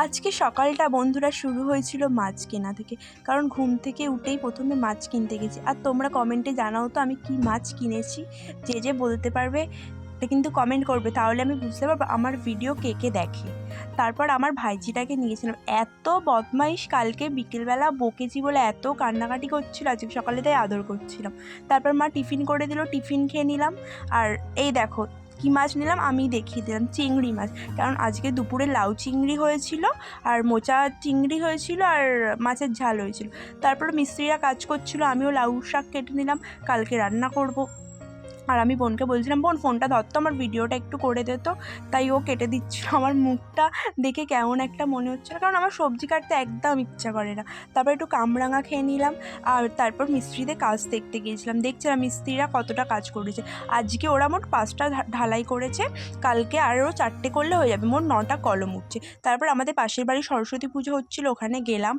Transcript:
আজকে সকালটা বন্ধুরা শুরু হয়েছিল মাছ কেনা থেকে। কারণ ঘুম থেকে উঠেই প্রথমে মাছ কিনতে গেছি। আর তোমরা কমেন্টে জানাও তো আমি কি মাছ কিনেছি। যে বলতে পারবে এটা কিন্তু কমেন্ট করবে, তাহলে আমি বুঝতে পারবো আমার ভিডিও কে কে দেখে। তারপর আমার ভাইঝিটাকে নিয়েছিলাম। এত বদমাইশ, কালকে বিকেলবেলা বকেছি বলে এত কান্নাকাটি করছিল, আজকে সকালে তাই আদর করছিলাম। তারপর মা টিফিন করে দিল, টিফিন খেয়ে নিলাম। আর এই দেখো কী মাছ নিলাম আমি দেখিয়ে দিলাম, চিংড়ি মাছ। কারণ আজকে দুপুরে লাউ চিংড়ি হয়েছিল, আর মোচা চিংড়ি হয়েছিল, আর মাছের ঝাল হয়েছিল। তারপর মিস্ত্রিরা কাজ করছিল, আমিও লাউ শাক কেটে নিলাম, কালকে রান্না করব। আর আমি বোনকে বলছিলাম, বোন ফোনটা ধরতো, আমার ভিডিওটা একটু করে দে তো। তাই ও কেটে দিচ্ছিল। আমার মুখটা দেখে কেমন একটা মনে হচ্ছিল, কারণ আমার সবজি কাটতে একদম ইচ্ছা করে না। তারপর একটু কামরাঙা খেয়ে নিলাম। আর তারপর মিস্ত্রিদের কাজ দেখতে গিয়েছিলাম, দেখছিলাম মিস্ত্রিরা কতটা কাজ করেছে। আজকে ওরা মোট 5টা ঢালাই করেছে, কালকে আরও 4টে করলে হয়ে যাবে, মোট 9টা কলম উঠছে। তারপর আমাদের পাশের বাড়ি সরস্বতী পুজো হচ্ছিলো, ওখানে গেলাম।